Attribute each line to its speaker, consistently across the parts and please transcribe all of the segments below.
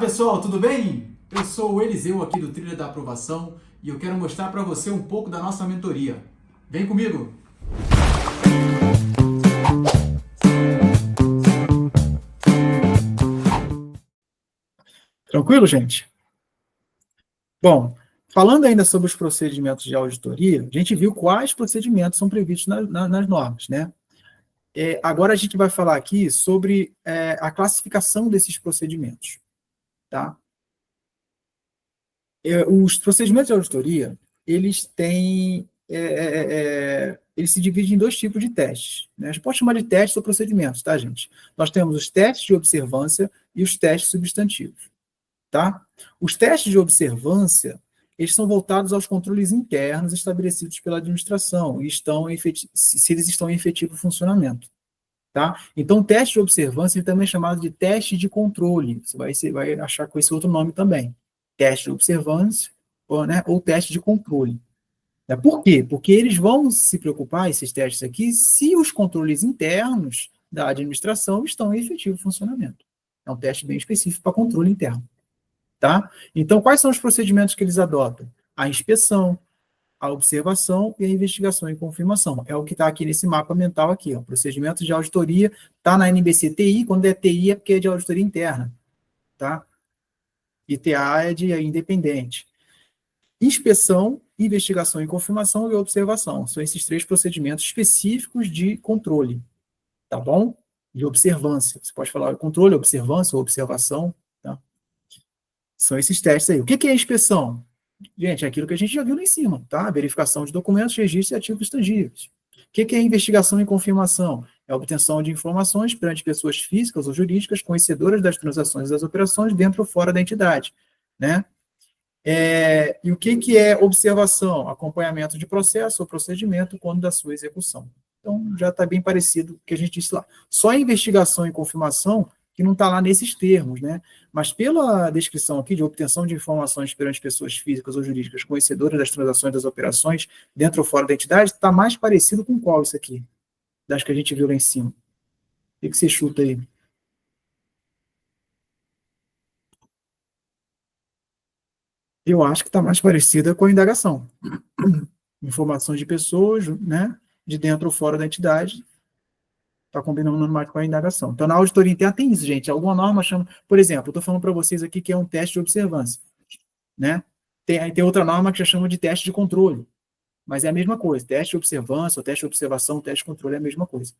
Speaker 1: Pessoal, tudo bem? Eu sou o Eliseu aqui do Trilha da Aprovação e eu quero mostrar para você um pouco da nossa mentoria. Vem comigo!
Speaker 2: Tranquilo, gente? Bom, falando ainda sobre os procedimentos de auditoria, a gente viu quais procedimentos são previstos nas normas, né? Agora a gente vai falar aqui sobre a classificação desses procedimentos, tá? Os procedimentos de auditoria, eles se dividem em dois tipos de testes, né? A gente pode chamar de testes ou procedimentos, tá, gente? Nós temos os testes de observância e os testes substantivos. Tá? Os testes de observância, eles são voltados aos controles internos estabelecidos pela administração e se eles estão em efetivo funcionamento. Tá? Então, o teste de observância também é chamado de teste de controle. Você vai achar com esse outro nome também. Teste de observância ou teste de controle. Por quê? Porque eles vão se preocupar, esses testes aqui, se os controles internos da administração estão em efetivo funcionamento. É um teste bem específico para controle interno. Tá? Então, quais são os procedimentos que eles adotam? A inspeção, a observação e a investigação e confirmação. É o que está aqui nesse mapa mental aqui. Ó. Procedimento de auditoria está na NBC TI, quando é TI é porque é de auditoria interna. Tá? E TA é de independente. Inspeção, investigação e confirmação e observação. São esses três procedimentos específicos de controle. Tá bom? De observância. Você pode falar controle, observância ou observação. Tá? São esses testes aí. O que é a inspeção? Gente, é aquilo que a gente já viu lá em cima, tá? Verificação de documentos, registros e ativos tangíveis. O que é investigação e confirmação? É a obtenção de informações perante pessoas físicas ou jurídicas conhecedoras das transações e das operações dentro ou fora da entidade, né? E o que é observação? Acompanhamento de processo ou procedimento quando da sua execução. Então, já está bem parecido com o que a gente disse lá. Só a investigação e confirmação que não está lá nesses termos, né? Mas pela descrição aqui de obtenção de informações perante pessoas físicas ou jurídicas conhecedoras das transações das operações dentro ou fora da entidade, está mais parecido com qual isso aqui? Das que a gente viu lá em cima. O que você chuta aí? Eu acho que está mais parecida com a indagação. Informações de pessoas, né? De dentro ou fora da entidade, está combinando mais com a indagação. Então, na auditoria interna tem isso, gente. Alguma norma chama... Por exemplo, eu estou falando para vocês aqui que é um teste de observância, né? Tem outra norma que já chama de teste de controle, mas é a mesma coisa. Teste de observância, ou teste de observação, teste de controle é a mesma coisa,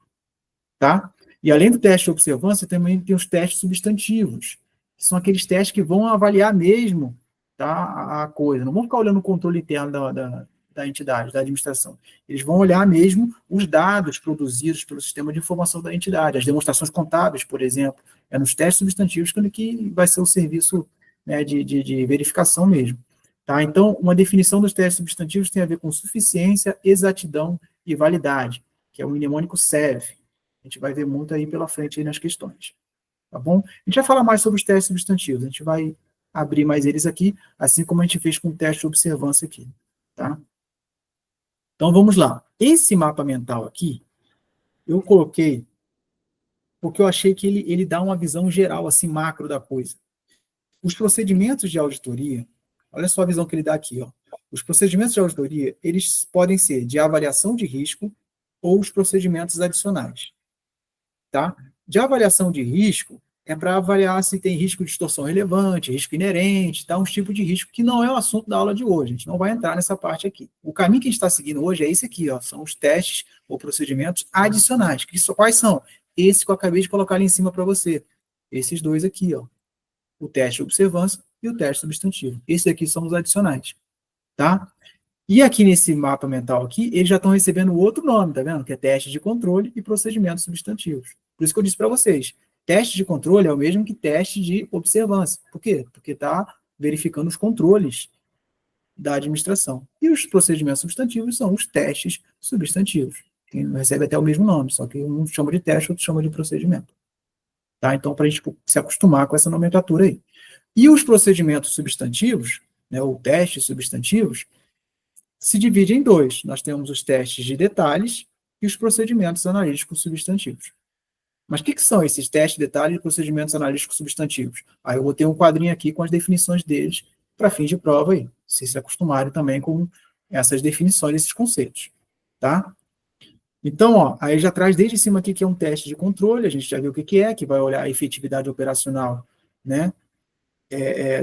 Speaker 2: tá? E além do teste de observância, também tem os testes substantivos, que são aqueles testes que vão avaliar mesmo, tá, a coisa. Não vão ficar olhando o controle interno da entidade, da administração. Eles vão olhar mesmo os dados produzidos pelo sistema de informação da entidade, as demonstrações contábeis, por exemplo. É nos testes substantivos que vai ser o serviço, né, de verificação mesmo. Tá? Então, uma definição dos testes substantivos tem a ver com suficiência, exatidão e validade, que é o mnemônico SEV. A gente vai ver muito aí pela frente aí nas questões. Tá bom? A gente vai falar mais sobre os testes substantivos. A gente vai abrir mais eles aqui, assim como a gente fez com o teste de observância aqui. Tá? Então, vamos lá. Esse mapa mental aqui, eu coloquei porque eu achei que ele dá uma visão geral, assim, macro da coisa. Os procedimentos de auditoria, olha só a visão que ele dá aqui, ó. Os procedimentos de auditoria, eles podem ser de avaliação de risco ou os procedimentos adicionais, tá? De avaliação de risco é para avaliar se tem risco de distorção relevante, risco inerente, tá? Um tipo de risco que não é o assunto da aula de hoje, a gente não vai entrar nessa parte aqui. O caminho que a gente está seguindo hoje é esse aqui, ó, são os testes ou procedimentos adicionais. Quais são? Esse que eu acabei de colocar ali em cima para você. Esses dois aqui, ó. O teste de observância e o teste substantivo. Esses aqui são os adicionais, tá? E aqui nesse mapa mental aqui, eles já estão recebendo outro nome, tá vendo? Que é teste de controle e procedimentos substantivos. Por isso que eu disse para vocês, teste de controle é o mesmo que teste de observância. Por quê? Porque está verificando os controles da administração. E os procedimentos substantivos são os testes substantivos, que recebe até o mesmo nome, só que um chama de teste, outro chama de procedimento. Tá? Então, para a gente se acostumar com essa nomenclatura aí. E os procedimentos substantivos, né, ou testes substantivos, se divide em dois. Nós temos os testes de detalhes e os procedimentos analíticos substantivos. Mas o que são esses testes, detalhes e procedimentos analíticos substantivos? Aí eu botei um quadrinho aqui com as definições deles para fins de prova aí, se acostumarem também com essas definições, esses conceitos, tá? Então, ó, aí já traz desde cima aqui que é um teste de controle, a gente já viu o que é, que vai olhar a efetividade operacional, né,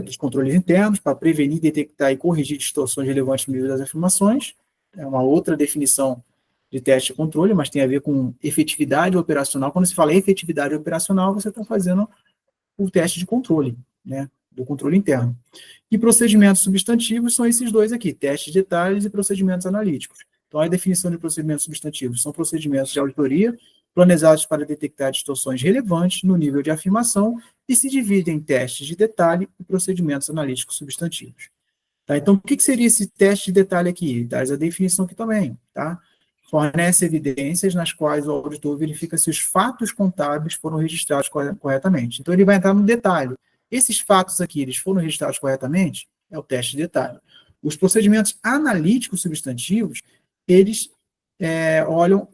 Speaker 2: dos controles internos, para prevenir, detectar e corrigir distorções relevantes no nível das afirmações. É uma outra definição de teste de controle, mas tem a ver com efetividade operacional. Quando se fala em efetividade operacional, você está fazendo o teste de controle, né, do controle interno. E procedimentos substantivos são esses dois aqui, testes de detalhes e procedimentos analíticos. Então, a definição de procedimentos substantivos são procedimentos de auditoria planejados para detectar distorções relevantes no nível de afirmação e se dividem em testes de detalhe e procedimentos analíticos substantivos. Tá? Então, o que seria esse teste de detalhe aqui? Traz a definição aqui também. Tá? Fornece evidências nas quais o auditor verifica se os fatos contábeis foram registrados corretamente. Então, ele vai entrar no detalhe. Esses fatos aqui, eles foram registrados corretamente? É o teste de detalhe. Os procedimentos analíticos substantivos, eles olham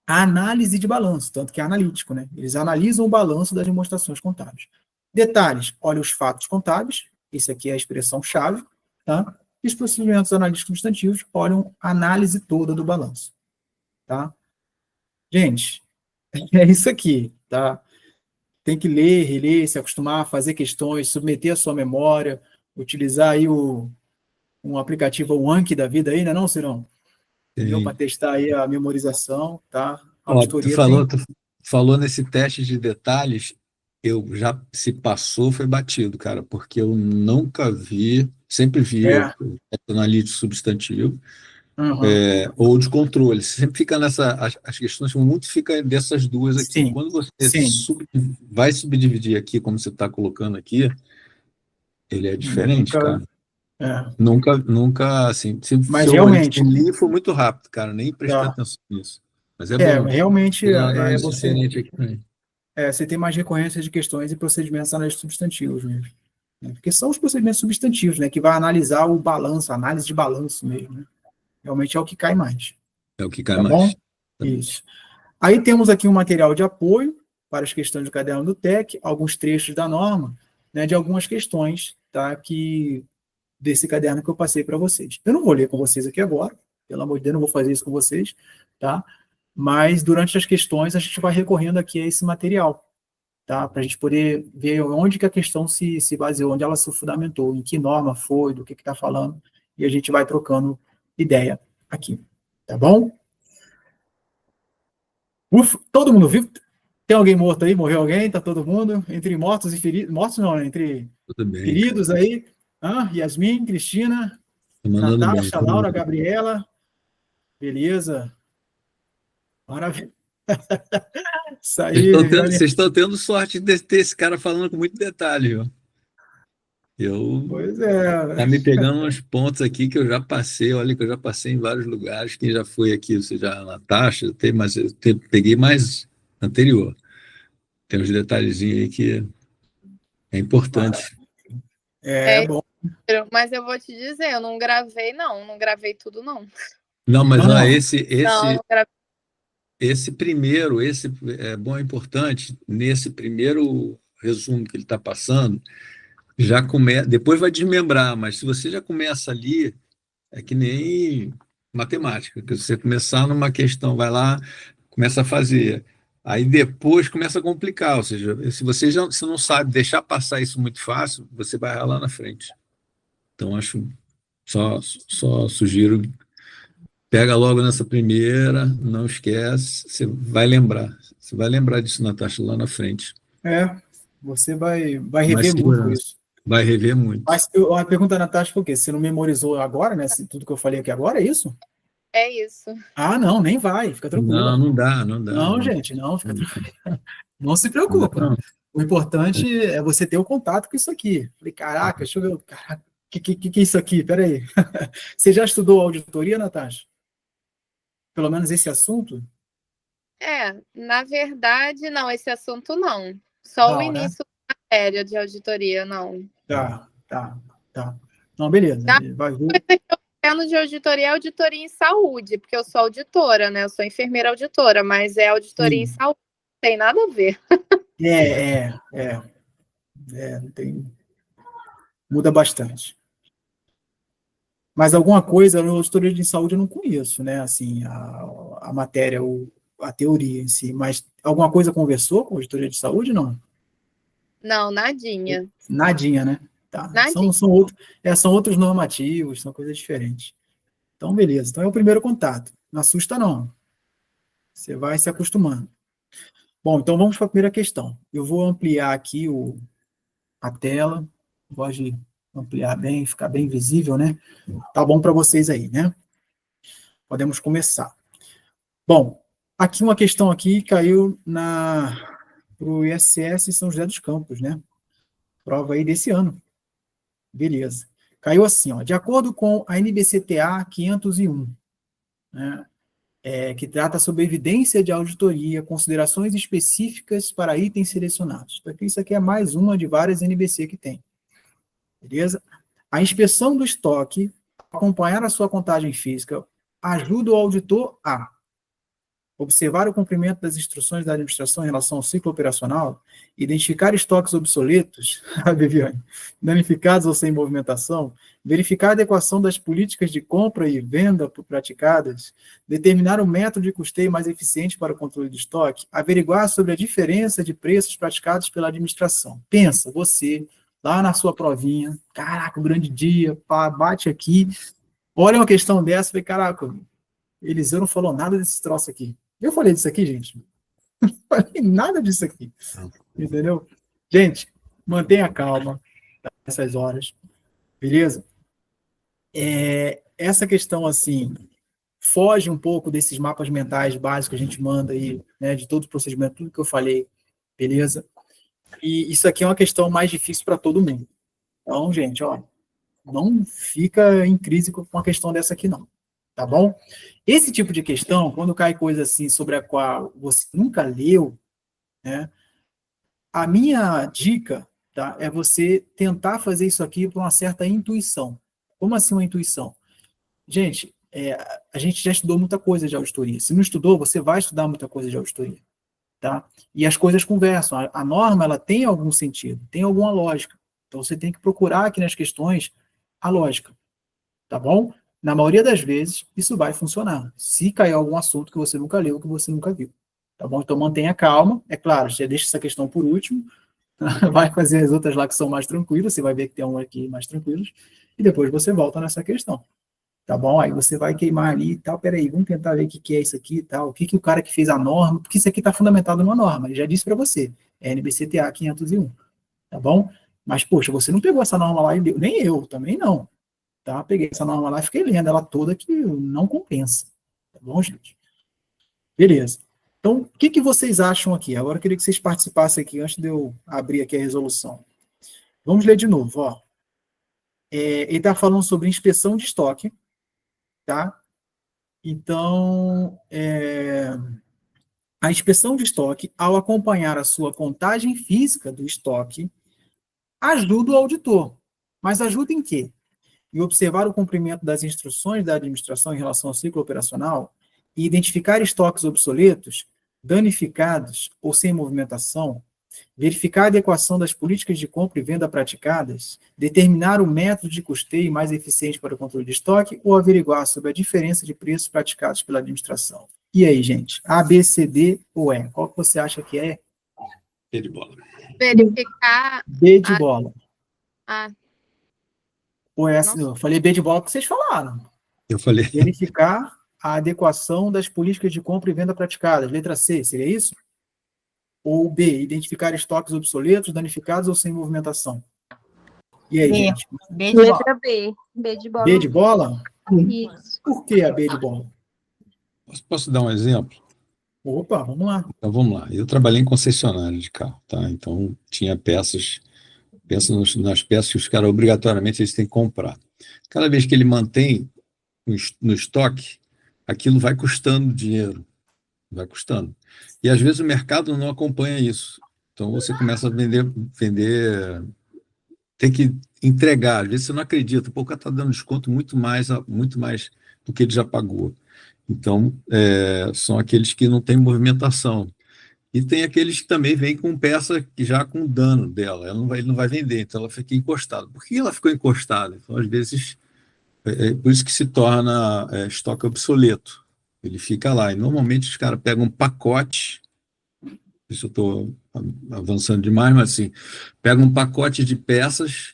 Speaker 2: a análise de balanço, tanto que é analítico, né? Eles analisam o balanço das demonstrações contábeis. Detalhes, olha os fatos contábeis, esse aqui é a expressão-chave, tá? E os procedimentos analíticos substantivos olham a análise toda do balanço, tá? Gente, é isso aqui, tá? Tem que ler, reler, se acostumar a fazer questões, submeter a sua memória, utilizar aí um aplicativo, o Anki da vida aí, né, não, Cirão? Entendeu? Para
Speaker 3: Sim.
Speaker 2: testar aí a memorização, tá? A
Speaker 3: Ó,
Speaker 2: auditoria tem...
Speaker 3: tu falou nesse teste de detalhes, eu já se passou, foi batido, cara, porque eu nunca vi, sempre vi o
Speaker 2: É,
Speaker 3: analítico substantivo,
Speaker 2: uhum,
Speaker 3: ou de controle. Sempre fica nessa, as questões muito fica dessas duas aqui.
Speaker 2: sim,
Speaker 3: Quando você
Speaker 2: sim.
Speaker 3: vai subdividir aqui, como você está colocando aqui, ele é diferente,
Speaker 2: Nunca...
Speaker 3: cara.
Speaker 2: É.
Speaker 3: Nunca, assim, se
Speaker 2: Mas
Speaker 3: eu
Speaker 2: realmente,
Speaker 3: li, foi muito rápido, cara, nem prestei
Speaker 2: tá.
Speaker 3: atenção nisso. Mas é bom,
Speaker 2: Realmente
Speaker 3: tem uma análise
Speaker 2: você,
Speaker 3: diferente aqui também.
Speaker 2: você tem mais recorrência de questões e procedimentos analíticos substantivos mesmo. Né? Porque são os procedimentos substantivos, né? Que vai analisar o balanço, a análise de balanço mesmo. Né? Realmente é o que cai mais.
Speaker 3: É o que cai
Speaker 2: Tá bom?
Speaker 3: mais. Tá bom.
Speaker 2: Isso. Aí temos aqui um material de apoio para as questões do caderno do TEC, alguns trechos da norma, né, de algumas questões, tá, desse caderno que eu passei para vocês. Eu não vou ler com vocês aqui agora, pelo amor de Deus, não vou fazer isso com vocês, tá? Mas durante as questões a gente vai recorrendo aqui a esse material, tá? Para a gente poder ver onde que a questão se baseou, onde ela se fundamentou, em que norma foi, do que está falando, e a gente vai trocando ideia aqui, tá bom? Ufa, todo mundo vivo? Tem alguém morto aí? Morreu alguém? Tá todo mundo? Entre mortos e feridos? Mortos não, né? Entre
Speaker 3: Tudo bem, cara.
Speaker 2: feridos aí? Yasmin, Cristina,
Speaker 3: Tô mandando bem.
Speaker 2: Natasha, Laura, Gabriela. Beleza. Maravilha. Isso aí, Viviane.
Speaker 3: Vocês estão tendo sorte de ter esse cara falando com muito detalhe, viu? Eu
Speaker 2: Pois é.
Speaker 3: tá me pegando uns pontos aqui que eu já passei, olha que eu já passei em vários lugares. Quem já foi aqui, você já a Natasha, tem, mas peguei mais anterior. Tem uns detalhezinhos aí que é importante.
Speaker 2: É
Speaker 4: É,
Speaker 2: bom.
Speaker 4: mas eu vou te dizer, eu não gravei, não gravei tudo, não.
Speaker 3: Não, mas
Speaker 2: Não,
Speaker 3: ó,
Speaker 2: não.
Speaker 4: Não gravei.
Speaker 3: esse primeiro, esse é bom, é importante, nesse primeiro resumo que ele está passando, já começa, depois vai desmembrar, mas se você já começa ali, é que nem matemática, que você começar numa questão, vai lá, começa a fazer, aí depois começa a complicar, ou seja, se você já se não sabe deixar passar isso muito fácil, você vai lá na frente. Então, acho, só sugiro, pega logo nessa primeira, não esquece, você vai lembrar disso, Natasha, lá na frente.
Speaker 2: Você vai
Speaker 3: Mais
Speaker 2: rever muito
Speaker 3: segurança.
Speaker 2: isso.
Speaker 3: Vai rever muito.
Speaker 2: Mas a pergunta da Natasha foi o quê? Você não memorizou agora, né? Tudo que eu falei aqui agora, é isso?
Speaker 4: É isso.
Speaker 2: Ah, não, nem vai. Fica
Speaker 3: Não,
Speaker 2: tranquila.
Speaker 3: não dá, não dá.
Speaker 2: Não,
Speaker 3: Não,
Speaker 2: gente, não, fica
Speaker 3: não,
Speaker 2: tranquila. Não se
Speaker 3: não dá,
Speaker 2: preocupa.
Speaker 3: não.
Speaker 2: O importante é você ter o contato com isso aqui. Falei, caraca, deixa eu ver. Caraca, que é isso aqui? Peraí. Você já estudou auditoria, Natasha? Pelo menos esse assunto?
Speaker 4: Na verdade, não, esse assunto não. Só o
Speaker 2: Não, né?
Speaker 4: início da matéria de auditoria, não.
Speaker 2: Tá. Não, beleza.
Speaker 4: A
Speaker 2: Vai ver.
Speaker 4: coisa que eu entendo de auditoria é auditoria em saúde, porque eu sou auditora, né? Eu sou enfermeira auditora, mas é auditoria em
Speaker 2: Sim.
Speaker 4: saúde. tem nada a ver.
Speaker 2: Não tem, muda bastante. Mas alguma coisa, a auditoria de saúde eu não conheço, né? Assim, a matéria, a teoria em si. Mas alguma coisa conversou com a auditoria de saúde, não?
Speaker 4: Não, nadinha.
Speaker 2: Nadinha, né? Tá.
Speaker 4: Nadinha.
Speaker 2: São outros normativos, são coisas diferentes. Então, beleza. Então, é o primeiro contato. Não assusta, não. Você vai se acostumando. Bom, então vamos para a primeira questão. Eu vou ampliar aqui a tela. Gosto de ampliar bem, ficar bem visível, né? Tá bom para vocês aí, né? Podemos começar. Bom, aqui uma questão aqui caiu para o ISS São José dos Campos, né? Prova aí desse ano. Beleza. Caiu assim, ó. De acordo com a NBCTA 501, né? Que trata sobre evidência de auditoria, considerações específicas para itens selecionados. Isso aqui é mais uma de várias NBC que tem. Beleza? A inspeção do estoque, acompanhar a sua contagem física, ajuda o auditor a observar o cumprimento das instruções da administração em relação ao ciclo operacional, identificar estoques obsoletos, Viviane, danificados ou sem movimentação, verificar a adequação das políticas de compra e venda praticadas, determinar o método de custeio mais eficiente para o controle de estoque, averiguar sobre a diferença de preços praticados pela administração. Pensa, você, lá na sua provinha, caraca, um grande dia, pá, bate aqui, olha uma questão dessa e fala, caraca, Eliseu não falou nada desse troço aqui. Eu falei disso aqui, gente? Não falei nada disso aqui. Entendeu? Gente, mantenha calma nessas horas. Beleza? Essa questão, assim, foge um pouco desses mapas mentais básicos que a gente manda aí, né, de todo o procedimento, tudo que eu falei. Beleza? E isso aqui é uma questão mais difícil para todo mundo. Então, gente, ó, não fica em crise com uma questão dessa aqui, não. Tá bom? Esse tipo de questão, quando cai coisa assim sobre a qual você nunca leu, né, a minha dica, tá, é você tentar fazer isso aqui por uma certa intuição. Como assim uma intuição? Gente, a gente já estudou muita coisa de auditoria. Se não estudou, você vai estudar muita coisa de auditoria. Tá? E as coisas conversam. A norma, ela tem algum sentido, tem alguma lógica. Então, você tem que procurar aqui nas questões a lógica. Tá bom? Na maioria das vezes, isso vai funcionar. Se cair algum assunto que você nunca leu, que você nunca viu. Tá bom? Então, mantenha calma. É claro, já deixa essa questão por último. Vai fazer as outras lá que são mais tranquilas. Você vai ver que tem um aqui mais tranquilos. E depois você volta nessa questão. Tá bom? Aí você vai queimar ali e tal. Peraí, vamos tentar ver o que é isso aqui e tal. O que o cara que fez a norma... Porque isso aqui está fundamentado numa norma. Ele já disse para você. É NBCTA 501. Tá bom? Mas, poxa, você não pegou essa norma lá e deu. Nem eu, também não. Tá? Peguei essa norma lá e fiquei lendo ela toda que não compensa. Tá bom, gente? Beleza. Então, o que vocês acham aqui? Agora eu queria que vocês participassem aqui antes de eu abrir aqui a resolução. Vamos ler de novo, ó. Ele está falando sobre inspeção de estoque, tá? Então, a inspeção de estoque, ao acompanhar a sua contagem física do estoque, ajuda o auditor. Mas ajuda em quê? E observar o cumprimento das instruções da administração em relação ao ciclo operacional e identificar estoques obsoletos, danificados ou sem movimentação, verificar a adequação das políticas de compra e venda praticadas, determinar o método de custeio mais eficiente para o controle de estoque ou averiguar sobre a diferença de preços praticados pela administração. E aí, gente? A, B, C, D ou E? Qual que você acha que é?
Speaker 3: B de bola.
Speaker 4: Verificar...
Speaker 2: B de bola. Ou essa, eu falei B de bola porque vocês falaram.
Speaker 3: Eu falei.
Speaker 2: Verificar a adequação das políticas de compra e venda praticadas. Letra C, seria isso? Ou B, identificar estoques obsoletos, danificados ou sem movimentação. E aí, gente?
Speaker 5: B de bola.
Speaker 4: Letra B. B de bola.
Speaker 2: B de bola?
Speaker 4: Isso.
Speaker 2: Por que a B de bola?
Speaker 3: Posso dar um exemplo?
Speaker 2: Opa, vamos lá.
Speaker 3: Então, vamos lá. Eu trabalhei em concessionária de carro, tá? Então, tinha peças... Pensa nas peças que os caras, obrigatoriamente, eles têm que comprar. Cada vez que ele mantém no estoque, aquilo vai custando dinheiro. Vai custando. E, às vezes, o mercado não acompanha isso. Então, você começa a vender tem que entregar. Às vezes, você não acredita. Pô, o cara está dando desconto muito mais do que ele já pagou. Então, são aqueles que não têm movimentação. E tem aqueles que também vêm com peça que já com dano dela, ele não vai vender, então ela fica encostada. Por que ela ficou encostada? Então, às vezes, por isso que se torna estoque obsoleto. Ele fica lá. E normalmente os caras pegam um pacote, isso eu estou avançando demais, mas assim, pegam um pacote de peças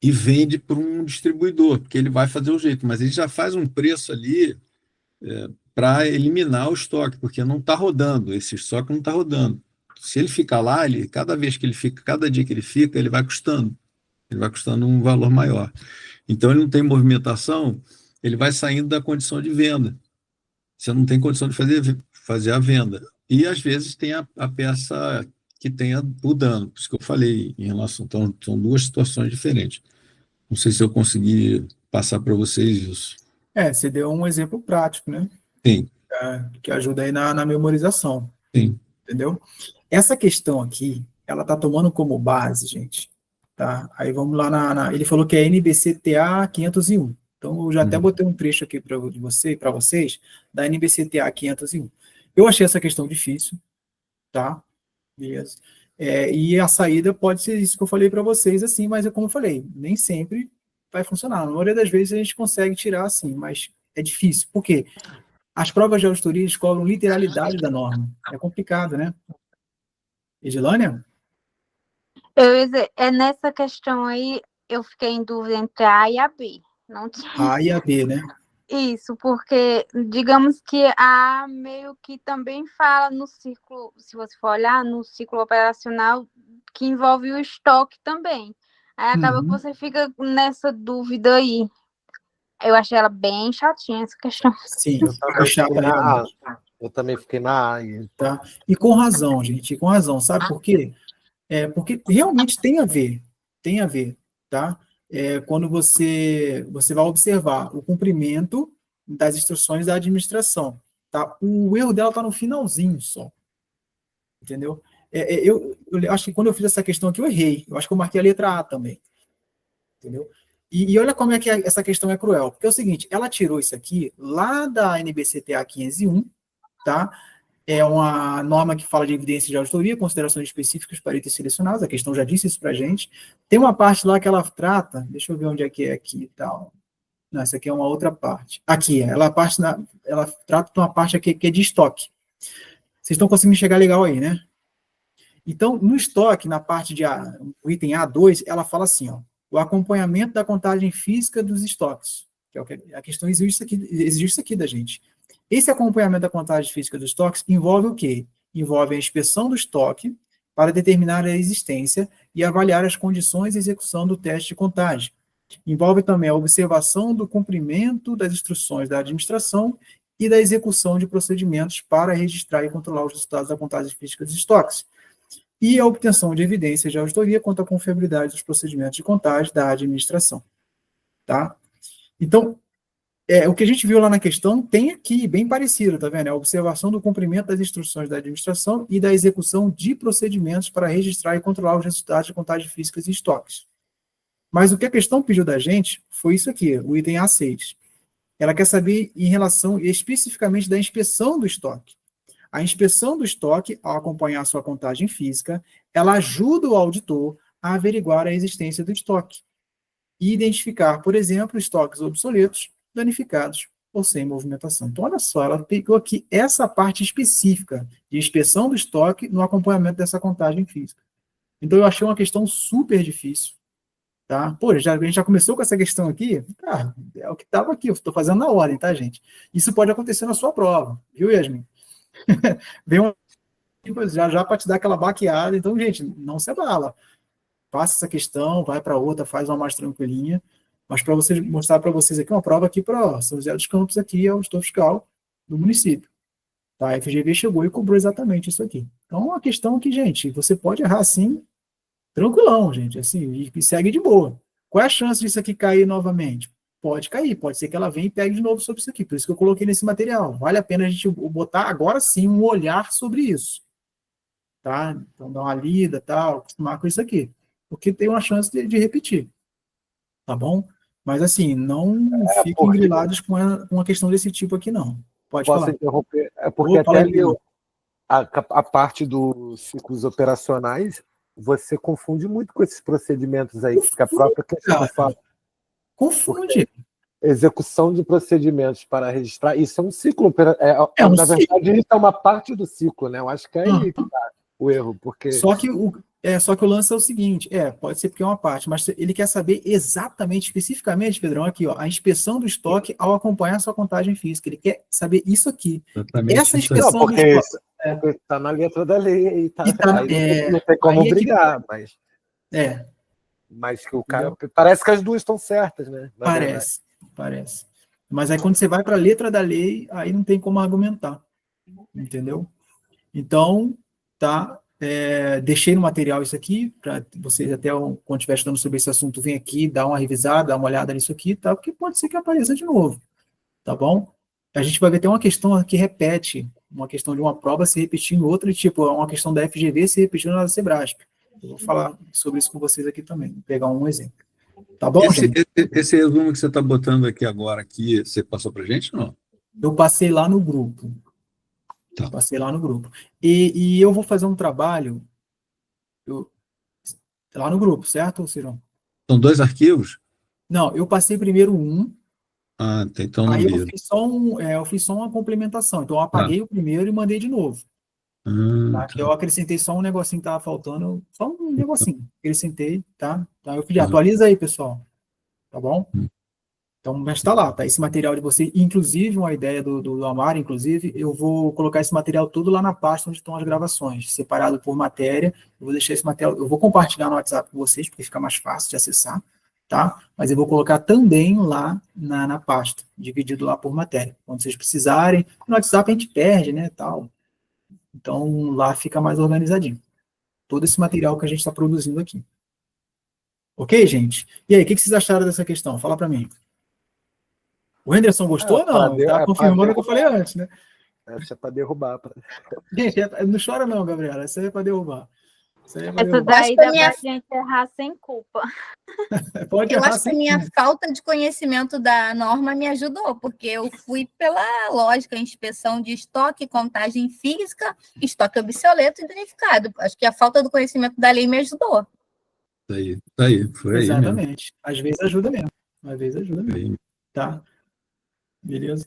Speaker 3: e vende para um distribuidor, porque ele vai fazer o jeito, mas ele já faz um preço ali para eliminar o estoque, porque não está rodando, esse estoque não está rodando. Se ele ficar lá, cada vez que ele fica, cada dia que ele vai custando um valor maior. Então ele não tem movimentação, ele vai saindo da condição de venda. Você não tem condição de fazer a venda. E às vezes tem a peça que tenha o dano, por isso que eu falei em relação. Então, são duas situações diferentes. Não sei se eu consegui passar para vocês isso.
Speaker 2: Você deu um exemplo prático, né?
Speaker 3: Sim,
Speaker 2: Que ajuda aí na memorização,
Speaker 3: sim.
Speaker 2: entendeu? Essa questão aqui, ela tá tomando como base, gente, tá? Aí vamos lá ele falou que é NBCTA 501. Então, eu já até botei um trecho aqui para vocês, da NBCTA 501. Eu achei essa questão difícil, tá? Beleza. E a saída pode ser isso que eu falei para vocês, assim, mas é como eu falei, nem sempre vai funcionar. Na maioria das vezes a gente consegue tirar assim, mas é difícil. Por quê? As provas de auditoria cobram literalidade da norma. É complicado, né? Edilânia?
Speaker 5: Eu ia dizer, nessa questão aí, eu fiquei em dúvida entre a A e a B. Não tinha
Speaker 2: A e a B, né?
Speaker 5: isso, porque digamos que a A meio que também fala no ciclo, se você for olhar, no ciclo operacional, que envolve o estoque também. Aí acaba que você fica nessa dúvida aí. Eu achei ela bem chatinha, essa questão.
Speaker 2: Sim, é chata realmente.
Speaker 6: Eu também fiquei na A.
Speaker 2: Tá? E com razão, gente, com razão. Sabe por quê? Porque realmente tem a ver, tá? Quando você vai observar o cumprimento das instruções da administração, tá? O erro dela está no finalzinho só, entendeu? Eu acho que quando eu fiz essa questão aqui, eu errei. Eu acho que eu marquei a letra A também, entendeu? E olha como é que essa questão é cruel. Porque é o seguinte, ela tirou isso aqui lá da NBCTA 501, tá? É uma norma que fala de evidências de auditoria, considerações específicas para itens selecionados, a questão já disse isso para a gente. Tem uma parte lá que ela trata, deixa eu ver onde é que é aqui e tal. Não, essa aqui é uma outra parte. Aqui, ela trata de uma parte aqui que é de estoque. Vocês estão conseguindo chegar legal aí, né? Então, no estoque, na parte o item A2, ela fala assim, ó, o acompanhamento da contagem física dos estoques. Que é o que a questão exige isso aqui da gente. Esse acompanhamento da contagem física dos estoques envolve o quê? Envolve a inspeção do estoque para determinar a existência e avaliar as condições de execução do teste de contagem. Envolve também a observação do cumprimento das instruções da administração e da execução de procedimentos para registrar e controlar os resultados da contagem física dos estoques. E a obtenção de evidências de auditoria quanto à confiabilidade dos procedimentos de contagem da administração. Tá? Então, o que a gente viu lá na questão tem aqui, bem parecido, tá vendo? É a observação do cumprimento das instruções da administração e da execução de procedimentos para registrar e controlar os resultados de contagem físicas e estoques. Mas o que a questão pediu da gente foi isso aqui, o item A6. Ela quer saber em relação especificamente da inspeção do estoque. A inspeção do estoque, ao acompanhar a sua contagem física, ela ajuda o auditor a averiguar a existência do estoque e identificar, por exemplo, estoques obsoletos, danificados ou sem movimentação. Então, olha só, ela pegou aqui essa parte específica de inspeção do estoque no acompanhamento dessa contagem física. Então, eu achei uma questão super difícil. Tá? Pô, a gente já começou com essa questão aqui? É o que estava aqui, eu estou fazendo na ordem, tá, gente? Isso pode acontecer na sua prova, viu, Yasmin? Vem já para te dar aquela baqueada. Então, gente, não se abala. Faça essa questão, vai para outra, faz uma mais tranquilinha. Mas para mostrar para vocês aqui uma prova aqui para São José dos Campos, aqui é o auditor fiscal do município. Tá? A FGV chegou e cobrou exatamente isso aqui. Então, é uma questão que, gente, você pode errar assim, tranquilão, gente, assim, e segue de boa. Qual é a chance disso aqui cair novamente? Pode cair, pode ser que ela venha e pegue de novo sobre isso aqui. Por isso que eu coloquei nesse material. Vale a pena a gente botar agora sim um olhar sobre isso. Tá? Então, dar uma lida, tal, acostumar com isso aqui. Porque tem uma chance de repetir. Tá bom? Mas, assim, não fiquem grilados com uma questão desse tipo aqui, não. Pode
Speaker 6: Posso
Speaker 2: falar.
Speaker 6: interromper? É porque
Speaker 2: Fala
Speaker 6: até
Speaker 2: aí,
Speaker 6: a parte dos ciclos operacionais, você confunde muito com esses procedimentos aí, que a própria questão
Speaker 2: Cara,
Speaker 6: fala.
Speaker 2: confunde.
Speaker 6: Execução de procedimentos para registrar, isso é um ciclo,
Speaker 2: É um
Speaker 6: na
Speaker 2: ciclo.
Speaker 6: verdade, isso é uma parte do ciclo, né? Eu acho que é aí
Speaker 2: Aham.
Speaker 6: que tá o erro, porque
Speaker 2: Só que o lance é o seguinte, pode ser porque é uma parte, mas ele quer saber exatamente, especificamente, Pedrão, aqui, ó, a inspeção do estoque ao acompanhar a sua contagem física. Ele quer saber isso aqui.
Speaker 3: Exatamente
Speaker 2: Essa
Speaker 3: isso aí.
Speaker 6: não,
Speaker 2: inspeção do
Speaker 6: porque
Speaker 2: estoque.
Speaker 6: está na letra da lei e tá,
Speaker 2: E tá,
Speaker 6: aí não tem como
Speaker 2: aí é que-
Speaker 6: brigar,
Speaker 2: é,
Speaker 6: mas que o cara parece que as duas estão certas, né? Na verdade.
Speaker 2: parece. Mas aí quando você vai para a letra da lei, aí não tem como argumentar. Entendeu? Então, tá. Deixei no material isso aqui, para vocês até quando estiver estudando sobre esse assunto, vem aqui, dá uma revisada, dá uma olhada nisso aqui, tá? Porque pode ser que apareça de novo, tá bom? A gente vai ver até uma questão que repete, uma questão de uma prova se repetindo outra, tipo, uma questão da FGV se repetindo na Sebrasp. Eu vou falar sobre isso com vocês aqui também, vou pegar um exemplo. Tá bom, gente?
Speaker 3: Esse resumo que você está botando aqui agora, aqui, você passou para a gente ou não?
Speaker 2: Eu passei lá no grupo.
Speaker 3: Tá.
Speaker 2: Passei lá no grupo. E eu vou fazer um trabalho lá no grupo, certo, Cirão?
Speaker 3: São 2 arquivos?
Speaker 2: Não, eu passei primeiro um,
Speaker 3: Ah, então não
Speaker 2: aí
Speaker 3: vi.
Speaker 2: eu fiz só uma complementação. Então, eu
Speaker 3: Tá.
Speaker 2: apaguei o primeiro e mandei de novo. Tá? Que
Speaker 3: Tá.
Speaker 2: eu acrescentei só um negocinho que estava faltando, só um negocinho. Acrescentei, tá? Então, eu pedi,
Speaker 3: Uhum.
Speaker 2: atualiza aí, pessoal. Tá bom?
Speaker 3: Uhum.
Speaker 2: Então, mas está lá, tá? Esse material de você, inclusive uma ideia do Amaro, inclusive, eu vou colocar esse material tudo lá na pasta onde estão as gravações, separado por matéria. Eu vou deixar esse material, eu vou compartilhar no WhatsApp com vocês, porque fica mais fácil de acessar, tá? Mas eu vou colocar também lá na pasta, dividido lá por matéria. Quando vocês precisarem, no WhatsApp a gente perde, né, tal. Então, lá fica mais organizadinho. Todo esse material que a gente está produzindo aqui. Ok, gente? E aí, o que vocês acharam dessa questão? Fala para mim. O Henderson gostou ou não? Ele está confirmando o que eu falei antes, né?
Speaker 6: Isso é para derrubar.
Speaker 2: Gente, não chora não, Gabriela. Isso aí é para derrubar. Isso aí é pra
Speaker 5: Essa
Speaker 2: derrubar.
Speaker 5: daí dá pra gente errar sem culpa.
Speaker 2: Pode
Speaker 7: Eu
Speaker 2: errar
Speaker 7: acho que a
Speaker 2: sem
Speaker 7: minha
Speaker 2: culpa.
Speaker 7: falta de conhecimento da norma me ajudou, porque eu fui pela lógica, inspeção de estoque, contagem física, estoque obsoleto e danificado. Acho que a falta do conhecimento da lei me ajudou.
Speaker 3: Isso aí, foi aí mesmo.
Speaker 2: Exatamente. Às vezes ajuda mesmo. Às vezes ajuda mesmo.
Speaker 3: Aí.
Speaker 2: Tá? Beleza?